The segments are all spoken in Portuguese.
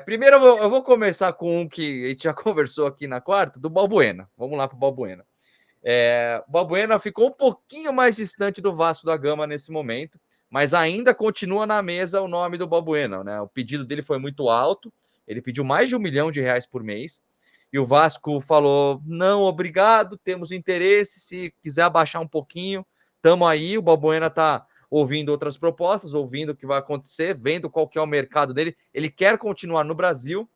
Primeiro eu vou começar com um que a gente já conversou aqui na quarta, do Balbuena. Vamos lá para o Balbuena. O Balbuena ficou um pouquinho mais distante do Vasco da Gama nesse momento, mas ainda continua na mesa o nome do Balbuena, né? O pedido dele foi muito alto, ele pediu mais de R$ 1 milhão por mês, e o Vasco falou, não, obrigado, temos interesse, se quiser abaixar um pouquinho, estamos aí, o Balbuena está ouvindo outras propostas, ouvindo o que vai acontecer, vendo qual que é o mercado dele, ele quer continuar no Brasil.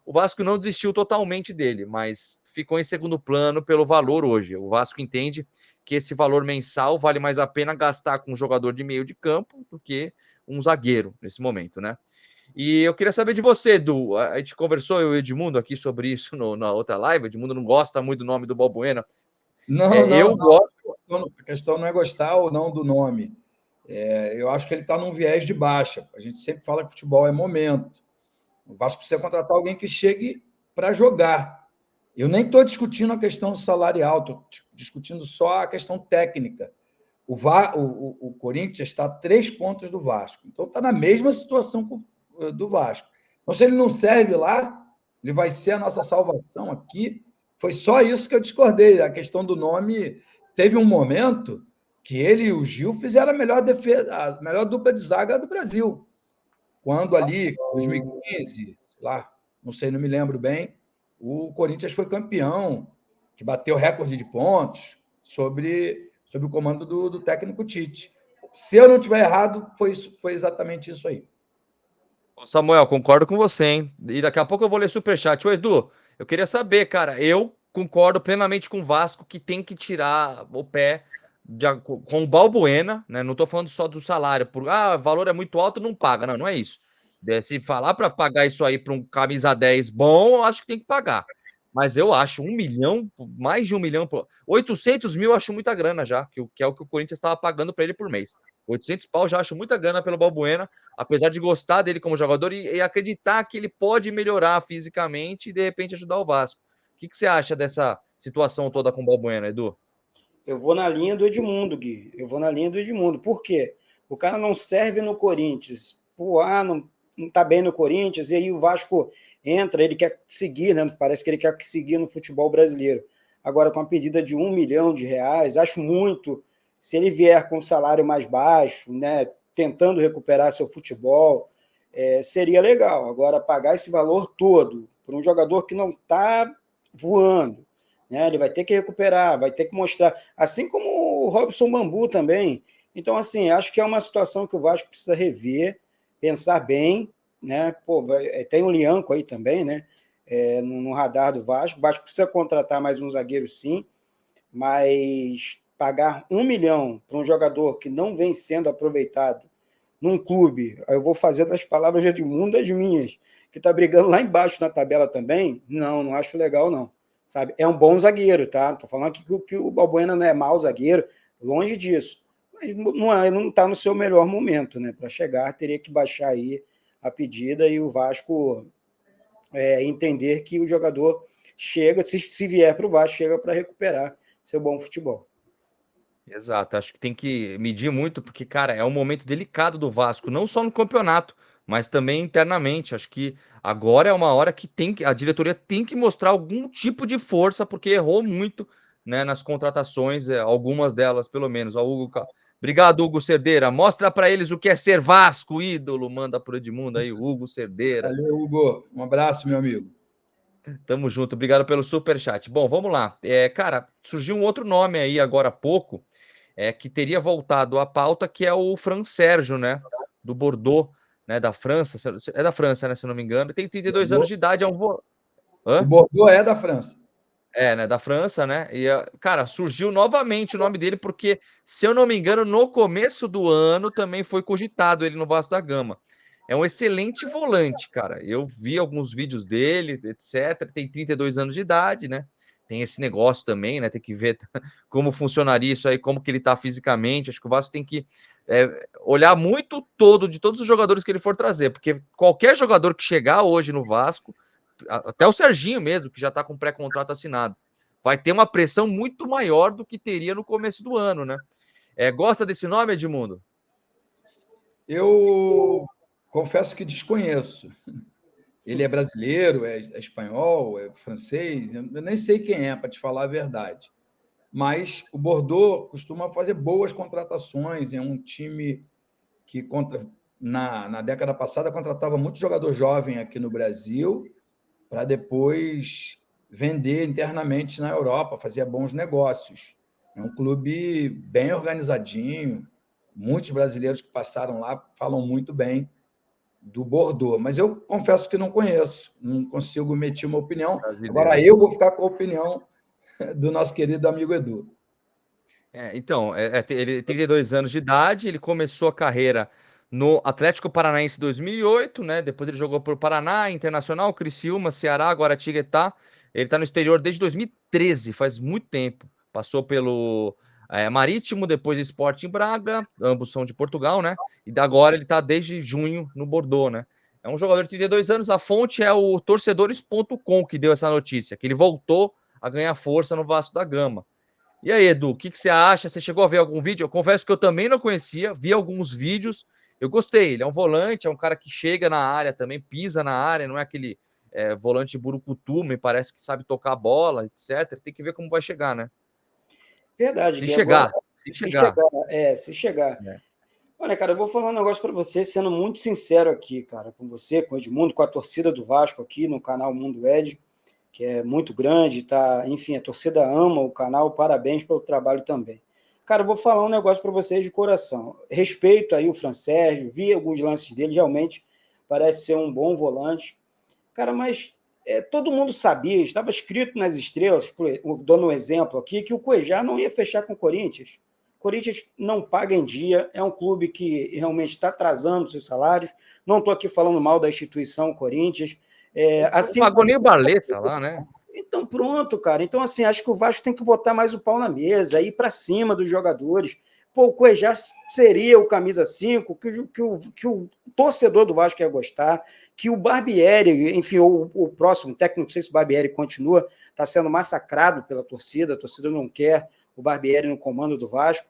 O Vasco não desistiu totalmente dele, mas ficou em segundo plano pelo valor hoje. O Vasco entende que esse valor mensal vale mais a pena gastar com um jogador de meio de campo do que um zagueiro nesse momento, né? E eu queria saber de você, Edu. A gente conversou, eu e o Edmundo, aqui sobre isso na outra live. O Edmundo não gosta muito do nome do Balbuena. Não, não, Eu não. gosto. A questão não é gostar ou não do nome. Eu acho que ele está num viés de baixa. A gente sempre fala que futebol é momento. O Vasco precisa contratar alguém que chegue para jogar. Eu nem estou discutindo a questão salarial, estou discutindo só a questão técnica. O Corinthians está a 3 pontos do Vasco. Então está na mesma situação do Vasco. Então, se ele não serve lá, ele vai ser a nossa salvação aqui. Foi só isso que eu discordei. A questão do nome. Teve um momento que ele e o Gil fizeram a melhor defesa, a melhor dupla de zaga do Brasil. Quando ali, 2015, lá, não sei, não me lembro bem, o Corinthians foi campeão, que bateu recorde de pontos sobre o comando do técnico Tite. Se eu não estiver errado, foi exatamente isso aí. Samuel, concordo com você, hein? E daqui a pouco eu vou ler superchat. Ô, Edu, eu queria saber, cara, eu concordo plenamente com o Vasco que tem que tirar o pé com o Balbuena, né? Não tô falando só do salário, o valor é muito alto, não paga. Não, não é isso. Se falar para pagar isso aí para um camisa 10 bom, eu acho que tem que pagar. Mas eu acho 1 milhão, mais de 1 milhão, 800 mil eu acho muita grana já, que é o que o Corinthians estava pagando para ele por mês. 800 pau já acho muita grana pelo Balbuena, apesar de gostar dele como jogador e acreditar que ele pode melhorar fisicamente e de repente ajudar o Vasco. O que você acha dessa situação toda com o Balbuena, Edu? Eu vou na linha do Edmundo, Gui. Eu vou na linha do Edmundo. Por quê? O cara não serve no Corinthians. Não tá bem no Corinthians, e aí o Vasco entra, ele quer seguir, né? Parece que ele quer seguir no futebol brasileiro. Agora, com a pedida de R$ 1 milhão, acho muito. Se ele vier com um salário mais baixo, né? Tentando recuperar seu futebol, seria legal. Agora, pagar esse valor todo para um jogador que não está voando, né? Ele vai ter que recuperar, vai ter que mostrar, assim como o Robson Bambu também. Então, assim, acho que é uma situação que o Vasco precisa rever, pensar bem, né? Tem o Lianco aí também, né? No radar do Vasco. O Vasco precisa contratar mais um zagueiro, sim, mas pagar 1 milhão para um jogador que não vem sendo aproveitado num clube, eu vou fazer das palavras de Edmundo as minhas, que está brigando lá embaixo na tabela também, não acho legal, não. Sabe? É um bom zagueiro, tá? Tô falando aqui que o Balbuena não é mau zagueiro, longe disso. Mas não está no seu melhor momento, né? Para chegar, teria que baixar aí a pedida e o Vasco entender que o jogador chega, se vier para o Vasco, chega para recuperar seu bom futebol. Exato, acho que tem que medir muito, porque, cara, é um momento delicado do Vasco, não só no campeonato, mas também internamente. Acho que agora é uma hora que a diretoria tem que mostrar algum tipo de força, porque errou muito, né, nas contratações, algumas delas, pelo menos. Ó, obrigado, Hugo Cerdeira. Mostra para eles o que é ser Vasco, ídolo. Manda pro Edmundo aí, Hugo Cerdeira. Valeu, Hugo. Um abraço, meu amigo. Tamo junto, obrigado pelo superchat. Bom, vamos lá. Cara, surgiu um outro nome aí agora há pouco, que teria voltado à pauta, que é o Fran Sérgio, né? Do Bordeaux, né? Da França. É da França, né? Se não me engano. Tem 32 anos de idade, O Hã? Bordeaux é da França. Né? Da França, né? E, cara, surgiu novamente o nome dele, porque, se eu não me engano, no começo do ano também foi cogitado ele no Vasco da Gama. É um excelente volante, cara. Eu vi alguns vídeos dele, etc. Tem 32 anos de idade, né? Tem esse negócio também, né? Tem que ver como funcionaria isso aí, como que ele tá fisicamente. Acho que o Vasco tem que olhar muito todo de todos os jogadores que ele for trazer, porque qualquer jogador que chegar hoje no Vasco, até o Serginho mesmo, que já tá com pré-contrato assinado, vai ter uma pressão muito maior do que teria no começo do ano, né? Gosta desse nome, Edmundo? Eu confesso que desconheço. Ele é brasileiro, é espanhol, é francês, eu nem sei quem é, para te falar a verdade. Mas o Bordeaux costuma fazer boas contratações, é um time que na década passada contratava muito jogador jovem aqui no Brasil para depois vender internamente na Europa, fazia bons negócios. É um clube bem organizadinho, muitos brasileiros que passaram lá falam muito bem do Bordeaux, mas eu confesso que não conheço, não consigo emitir uma opinião. Agora eu vou ficar com a opinião do nosso querido amigo Edu. Então, ele tem 32 anos de idade, ele começou a carreira no Atlético Paranaense em 2008, né? Depois ele jogou por Paraná, Internacional, Criciúma, Ceará, Guaratinguetá. Ele está no exterior desde 2013, faz muito tempo. Passou pelo Marítimo, depois Sporting Braga, ambos são de Portugal, né? E agora ele está desde junho no Bordeaux, né? É um jogador de 32 anos, a fonte é o torcedores.com que deu essa notícia, que ele voltou a ganhar força no Vasco da Gama. E aí, Edu, o que você acha? Você chegou a ver algum vídeo? Eu confesso que eu também não conhecia, vi alguns vídeos, eu gostei. Ele é um volante, é um cara que chega na área também, pisa na área, não é aquele volante burucutu, me parece que sabe tocar a bola, etc. Tem que ver como vai chegar, né? Verdade, Se Gui. chegar, Agora, se chegar. se chegar. É. Olha, cara, eu vou falar um negócio para você, sendo muito sincero aqui, cara, com você, com o Edmundo, com a torcida do Vasco aqui no canal Mundo Ed, que é muito grande, tá? Enfim, a torcida ama o canal, parabéns pelo trabalho também. Cara, eu vou falar um negócio para vocês de coração. Respeito aí o Fran Sérgio, vi alguns lances dele, realmente parece ser um bom volante. Cara, mas todo mundo sabia, estava escrito nas estrelas, dando um exemplo aqui, que o Cuejá não ia fechar com o Corinthians. O Corinthians não paga em dia, é um clube que realmente está atrasando seus salários. Não estou aqui falando mal da instituição Corinthians. Assim, não pagou nem o Barleta lá, né? Então, pronto, cara. Então, assim, acho que o Vasco tem que botar mais o pau na mesa, ir para cima dos jogadores. Pô, o Cuejá seria o camisa 5, que o torcedor do Vasco ia gostar, que o Barbieri, enfim, o próximo técnico, não sei se o Barbieri continua, está sendo massacrado pela torcida, a torcida não quer o Barbieri no comando do Vasco.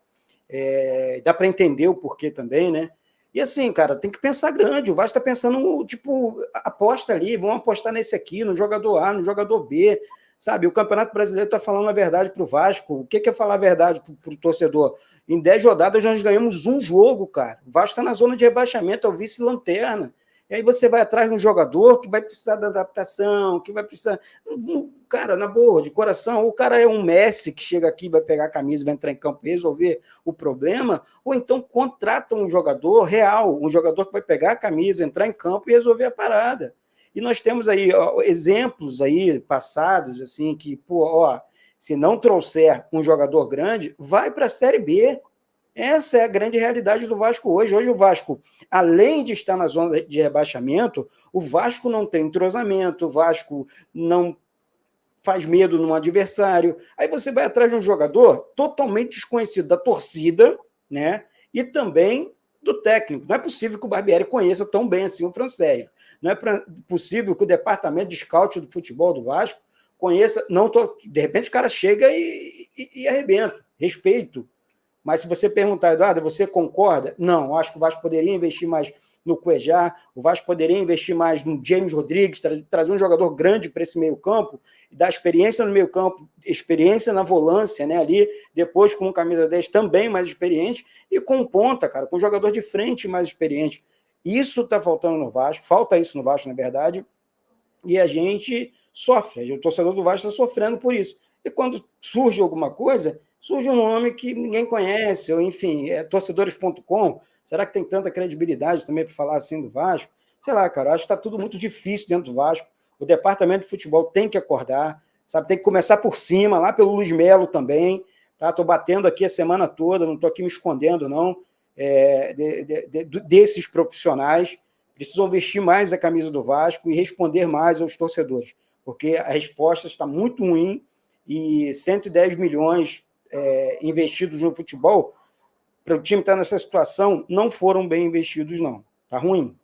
Dá para entender o porquê também, né? E assim, cara, tem que pensar grande. O Vasco está pensando, tipo, aposta ali, vamos apostar nesse aqui, no jogador A, no jogador B, sabe? O Campeonato Brasileiro está falando a verdade para o Vasco. O que é falar a verdade para o torcedor? Em 10 rodadas nós ganhamos um jogo, cara. O Vasco está na zona de rebaixamento, é o vice-lanterna. E aí você vai atrás de um jogador que vai precisar da adaptação, que vai precisar... Cara, na boa, de coração, o cara é um Messi que chega aqui, vai pegar a camisa, vai entrar em campo e resolver o problema, ou então contrata um jogador real, um jogador que vai pegar a camisa, entrar em campo e resolver a parada. E nós temos aí exemplos aí passados, assim, que, se não trouxer um jogador grande, vai para a Série B. Essa é a grande realidade do Vasco hoje. Hoje o Vasco, além de estar na zona de rebaixamento, o Vasco não tem entrosamento, o Vasco não faz medo num adversário. Aí você vai atrás de um jogador totalmente desconhecido da torcida, né? E também do técnico. Não é possível que o Barbieri conheça tão bem assim o Fran Sérgio. Não é possível que o departamento de scout do futebol do Vasco conheça. De repente o cara chega e arrebenta. Respeito. Mas se você perguntar, Eduardo, você concorda? Não, acho que o Vasco poderia investir mais no Cuejá, o Vasco poderia investir mais no James Rodrigues, trazer um jogador grande para esse meio-campo, dar experiência no meio-campo, experiência na volância, né, ali, depois com camisa 10 também mais experiente, e com ponta, cara, com um jogador de frente mais experiente. Isso está faltando no Vasco, falta isso no Vasco, na verdade, e a gente sofre, o torcedor do Vasco está sofrendo por isso. E quando surge alguma coisa, surge um nome que ninguém conhece, ou enfim, torcedores.com, será que tem tanta credibilidade também para falar assim do Vasco? Sei lá, cara, acho que está tudo muito difícil dentro do Vasco. O departamento de futebol tem que acordar, sabe? Tem que começar por cima, lá pelo Luiz Melo também. Tá? Estou batendo aqui a semana toda, não estou aqui me escondendo, não, desses profissionais. Precisam vestir mais a camisa do Vasco e responder mais aos torcedores, porque a resposta está muito ruim e 110 milhões investidos no futebol, para o time estar nessa situação, não foram bem investidos, não. Está ruim.